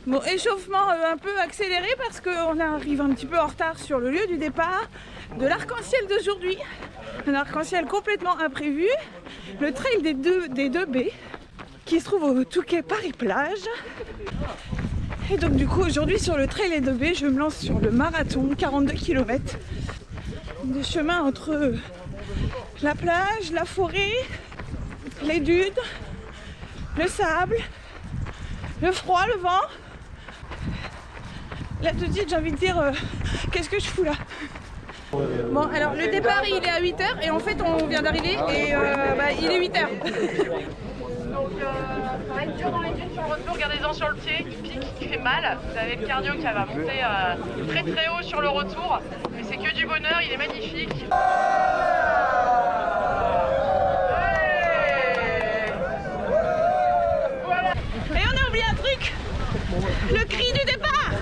Bon, échauffement un peu accéléré parce qu'on arrive un petit peu en retard sur le lieu du départ de l'arc-en-ciel d'aujourd'hui. Un arc-en-ciel complètement imprévu. Le trail des 2B qui se trouve au Touquet Paris-Plage. Et donc du coup aujourd'hui sur le trail des 2B, je me lance sur le marathon, 42 km. Des chemins entre la plage, la forêt, les dunes, le sable, le froid, le vent. Là tout de suite j'ai envie de dire qu'est-ce que je fous là? Bon alors le départ il est à 8h et en fait on vient d'arriver et il est 8h. Donc ça va être dur dans les dunes sur le retour, gardez-en sur le pied, il pique, il fait mal. Vous avez le cardio qui va monter très très haut sur le retour, mais c'est que du bonheur, il est magnifique. Et on a oublié un truc, le cri du départ.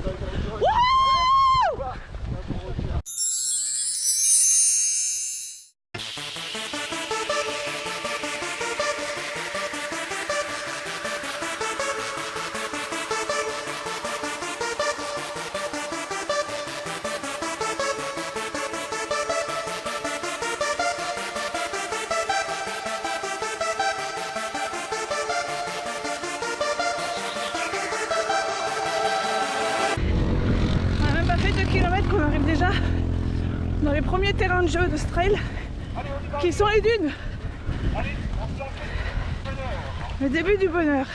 Wouhou! Qu'on arrive déjà dans les premiers terrains de jeu de ce trail qui sont les dunes. Le début du bonheur.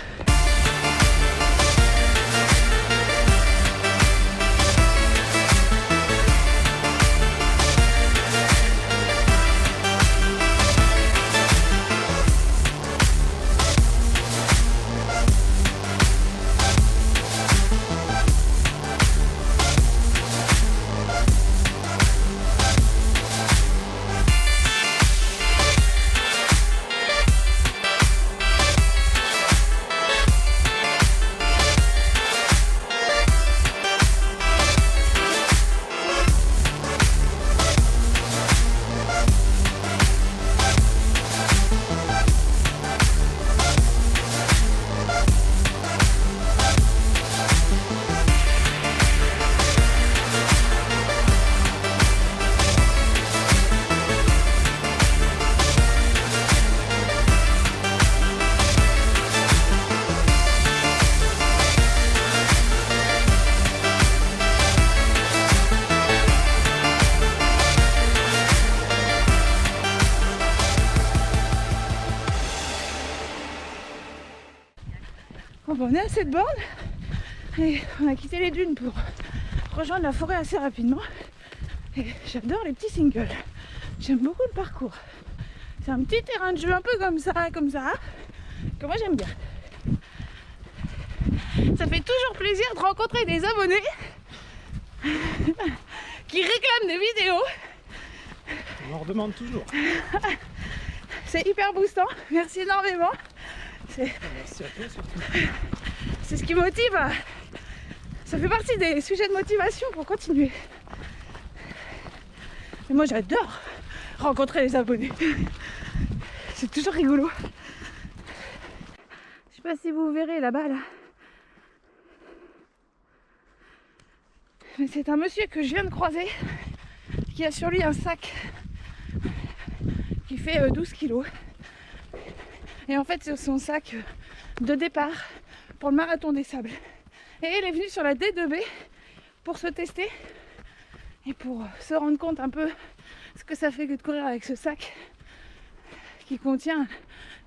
On est à cette borne et on a quitté les dunes pour rejoindre la forêt assez rapidement. Et j'adore les petits singles. J'aime beaucoup le parcours. C'est un petit terrain de jeu un peu comme ça, que moi j'aime bien. Ça fait toujours plaisir de rencontrer des abonnés qui réclament des vidéos. On en redemande toujours. C'est hyper boostant. Merci énormément. Merci à toi surtout. C'est ce qui motive. Ça fait partie des sujets de motivation pour continuer. Et moi j'adore rencontrer les abonnés. C'est toujours rigolo. Je sais pas si vous verrez là-bas là. Mais c'est un monsieur que je viens de croiser qui a sur lui un sac qui fait 12 kilos. Et en fait c'est son sac de départ pour le marathon des sables. Et elle est venue sur la D2B pour se tester et pour se rendre compte un peu ce que ça fait que de courir avec ce sac qui contient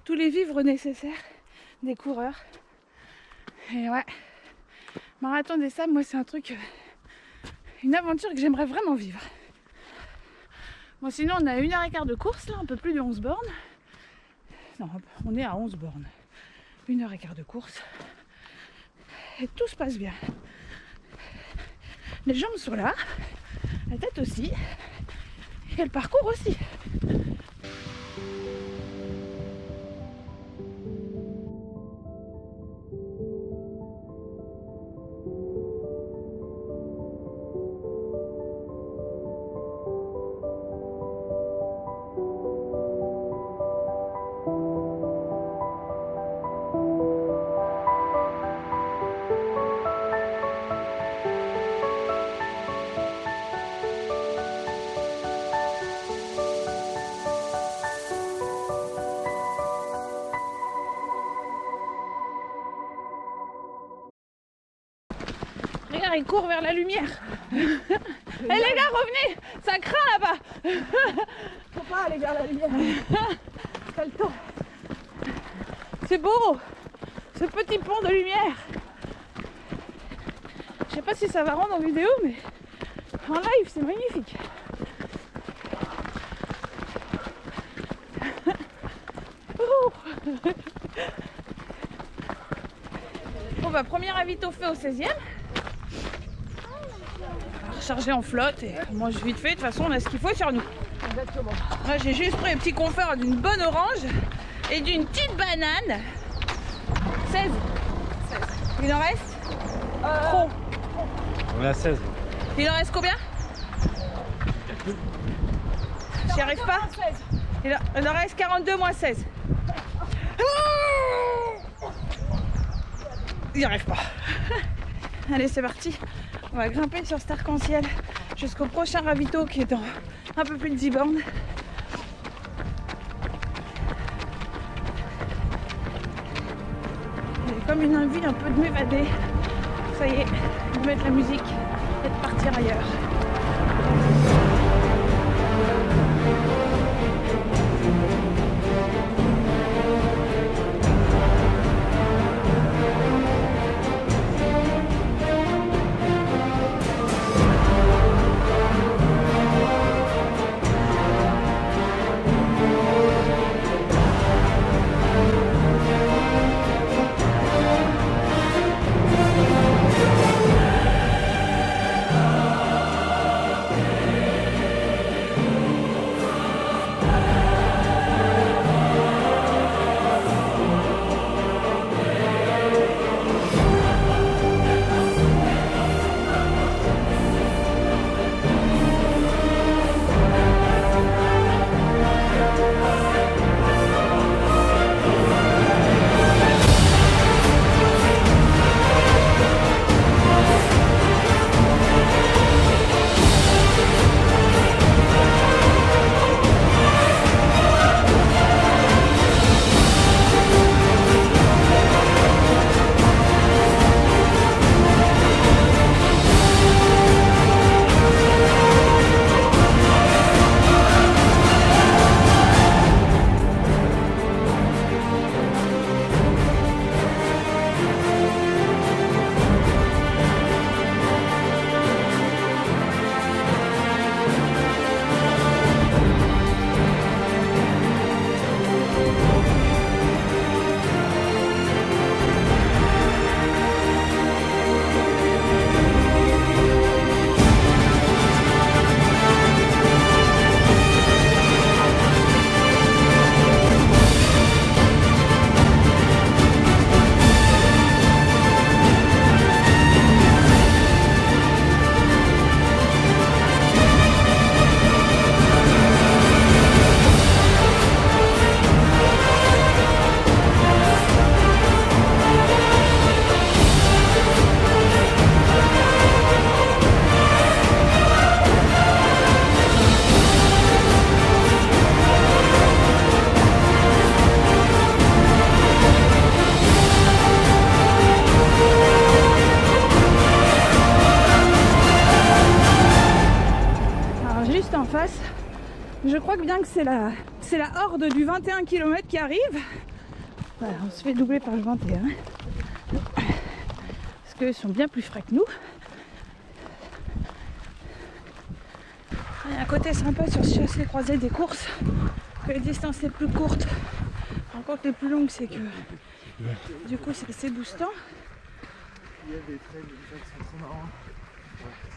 tous les vivres nécessaires des coureurs. Et ouais, marathon des sables, moi c'est un truc, une aventure que j'aimerais vraiment vivre. Bon sinon on a 1h15 de course là, un peu plus de 11 bornes. Non, on est à 11 bornes. 1h15 de course. Et tout se passe bien. Les jambes sont là, la tête aussi, et le parcours aussi. Regarde, il court vers la lumière. Eh les gars, revenez. Ça craint là-bas. Faut pas aller vers la lumière. T'as le temps. C'est beau. Ce petit pont de lumière. Je sais pas si ça va rendre en vidéo, mais en live, c'est magnifique. Bon bah premier ravito fait au 16e. Recharger en flotte et moi je vite fait, de toute façon on a ce qu'il faut sur nous. Exactement. Moi j'ai juste pris un petit confort d'une bonne orange et d'une petite banane. 16. Il en reste trop. On est à 16. Il en reste combien? J'y arrive pas. Il en reste 42 moins 16. Il n'y arrive pas. Allez, c'est parti. On va grimper sur cet arc-en-ciel jusqu'au prochain ravito qui est dans un peu plus de 10 bornes. J'ai comme une envie un peu de m'évader. Ça y est, de mettre la musique et de partir ailleurs. Je crois que bien que c'est la horde du 21 km qui arrive. Voilà, on se fait doubler par le 21. Parce qu'ils sont bien plus frais que nous. Il y a un côté sympa sur ce chassé croisé des courses, que les distances les plus courtes. Par contre les plus longues, c'est que du coup c'est assez boostant.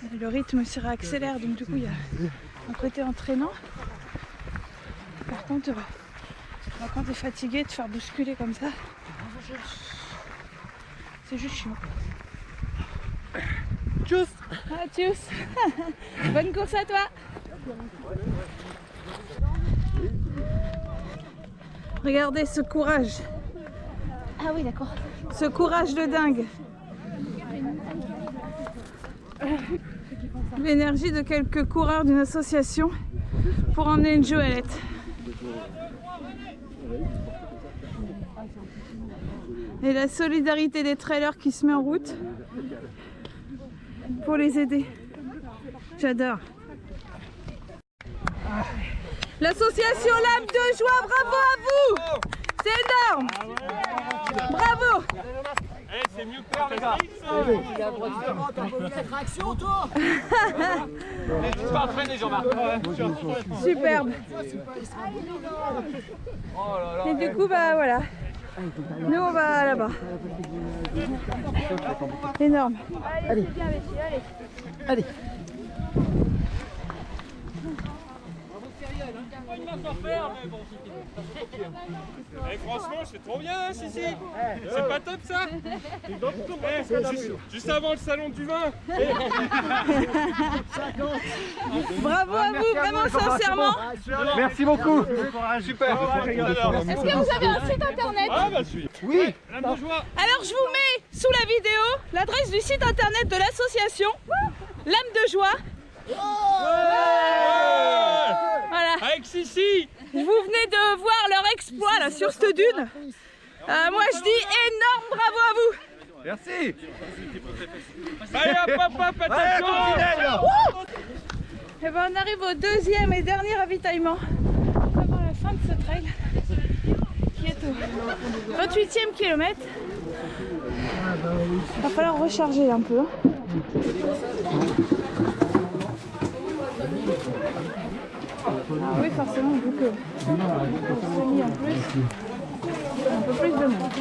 Et le rythme se réaccélère, donc du coup il y a un côté entraînant. Par contre, quand tu es fatigué, te faire bousculer comme ça, c'est juste chiant. Tchuss. Ah, tchuss. Bonne course à toi. Regardez ce courage. Ah oui, d'accord. Ce courage de dingue. L'énergie de quelques coureurs d'une association pour emmener une Joëlette. Et la solidarité des trailers qui se met en route. pour les aider. J'adore. L'association L'âme de joie, bravo à vous! C'est énorme! Bravo! C'est mieux que faire les gars. Tu vas entraîner Jean-Marc. Superbe. Et du coup, bah voilà. Nous, on va là-bas. Énorme. Allez. Allez. Eh, franchement, c'est trop bien, hein, Sissi. C'est pas top ça. Juste avant le salon du vin. Bravo à vous, vraiment sincèrement. Merci beaucoup. Super. Est-ce que vous avez un site internet? Ah bah oui. Alors je vous mets sous la vidéo l'adresse du site internet de l'association L'âme de joie. Voilà. Avec Sissi. Vous venez de voir leur exploit là sur cette dune. Moi je dis énorme bravo à vous. Merci. Allez hop, attention. Et ben on arrive au deuxième et dernier ravitaillement avant la fin de ce trail qui est au 28e kilomètre. Il va falloir recharger un peu. Oui, forcément, vu que c'est mis en plus, un peu plus de monde.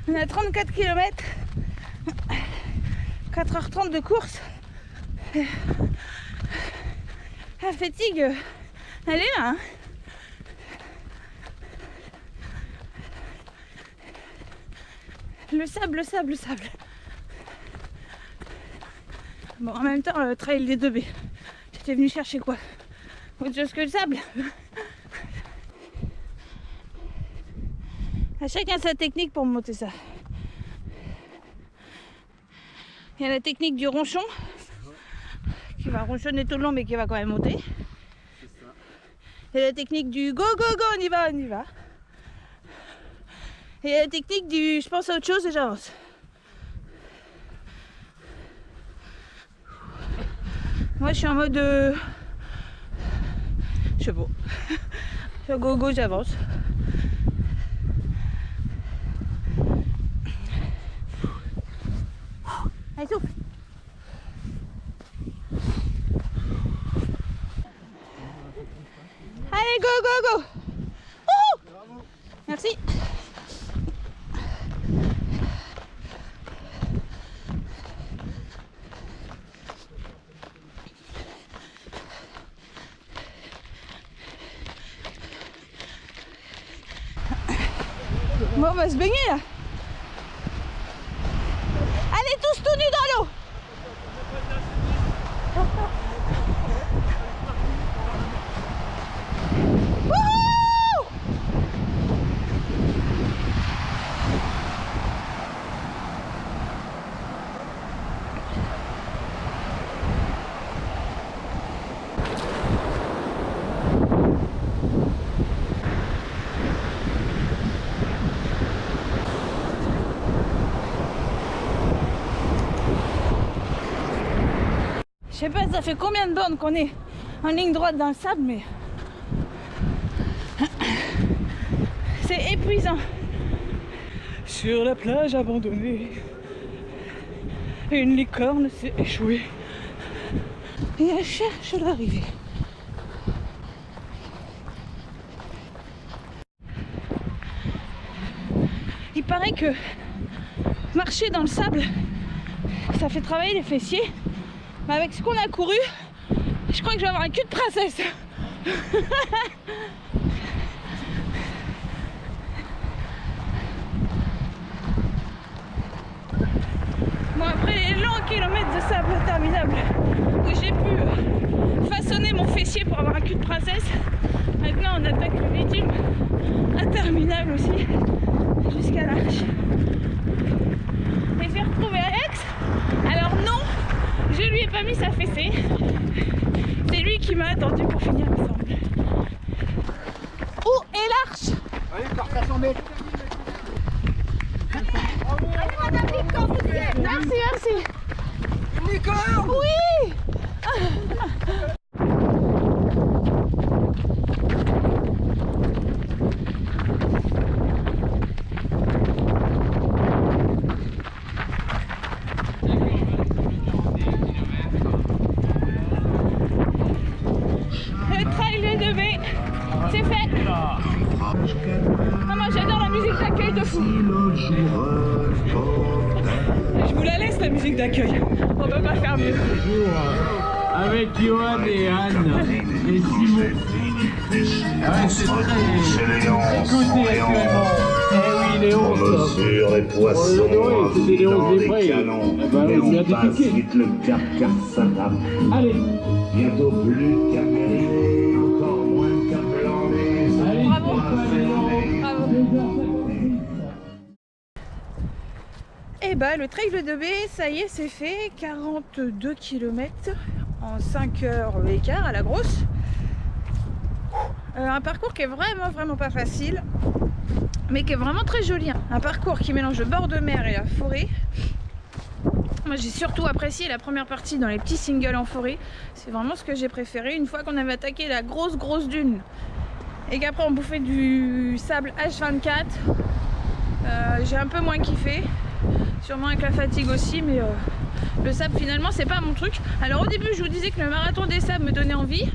On a 34 km, 4h30 de course. La fatigue, elle est là. Hein. Le sable. Bon, en même temps, le trail des 2B. J'étais venu chercher quoi? Autre chose que le sable. À chacun sa technique pour monter ça. Il y a la technique du ronchon, qui va ronchonner tout le long mais qui va quand même monter. Il y a la technique du go, on y va. Et la technique du je pense à autre chose et j'avance. Moi je suis en mode je sais pas. Je go go j'avance. Allez souffle. Allez go go go. Merci. Bon, on va se baigner là. Allez tous tout nus dans l'eau. Je sais pas, ça fait combien de bornes qu'on est en ligne droite dans le sable, mais c'est épuisant. Sur la plage abandonnée, une licorne s'est échouée et elle cherche l'arrivée. Il paraît que marcher dans le sable, ça fait travailler les fessiers. Mais avec ce qu'on a couru, je crois que je vais avoir un cul de princesse. Bon, après les longs kilomètres de sable interminable où j'ai pu façonner mon fessier pour avoir un cul de princesse, maintenant on attaque le bitume interminable aussi jusqu'à l'Arche. Et j'ai retrouvé Alex. Alors non, je lui ai pas mis sa fessée. C'est lui qui m'a attendu pour finir ensemble. Où est l'Arche? Allez, partez à 100 mètres. Allez, madame Vic, quand vous y êtes. Merci, merci. Licorne! Oui. Le trail de B, c'est fait. Ah, moi j'adore la musique d'accueil de fou. Je vous la laisse la musique d'accueil. On peut pas faire mieux. Avec Johan et Anne et Simon. Ouais, c'est très écouté actuellement. Eh oui, Léon, Mesure et poissons, c'était Léon dans des Prés. des canons, Eh ben, et on vient on passe d'épiquer. vite le cap car ça tape. Allez, Bientôt plus qu'à Méridée, encore moins qu'à Blandais. allez, Bravo. Bravo. Et bah le trail de B, ça y est, c'est fait. 42 km en 5h15 à la grosse. Un parcours qui est vraiment pas facile, mais qui est vraiment très joli. Un parcours qui mélange le bord de mer et la forêt. Moi j'ai surtout apprécié la première partie dans les petits singles en forêt. C'est vraiment ce que j'ai préféré. Une fois qu'on avait attaqué la grosse dune et qu'après on bouffait du sable H24, j'ai un peu moins kiffé. Sûrement avec la fatigue aussi, mais le sable finalement c'est pas mon truc. Alors au début je vous disais que le marathon des sables me donnait envie.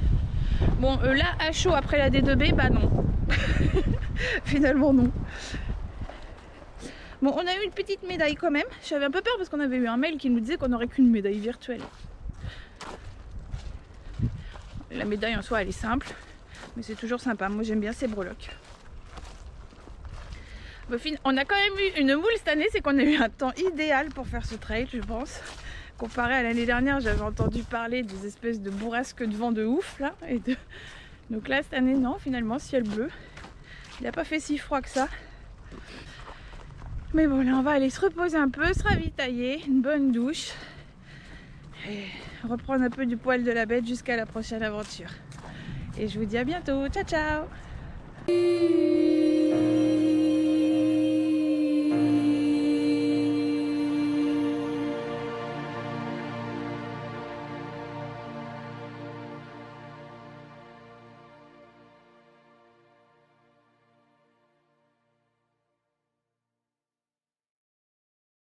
Bon là à chaud après la D2B, bah non. Finalement non. Bon, on a eu une petite médaille quand même. J'avais un peu peur parce qu'on avait eu un mail qui nous disait qu'on n'aurait qu'une médaille virtuelle. La médaille en soi elle est simple, mais c'est toujours sympa. Moi j'aime bien ces breloques. On a quand même eu une moule cette année, c'est qu'on a eu un temps idéal pour faire ce trail, je pense. Comparé à l'année dernière, j'avais entendu parler des espèces de bourrasques de vent de ouf là. Donc là cette année non, finalement ciel bleu. Il n'a pas fait si froid que ça. Mais bon là on va aller se reposer un peu, se ravitailler, une bonne douche. Et reprendre un peu du poil de la bête jusqu'à la prochaine aventure. Et je vous dis à bientôt, ciao ciao.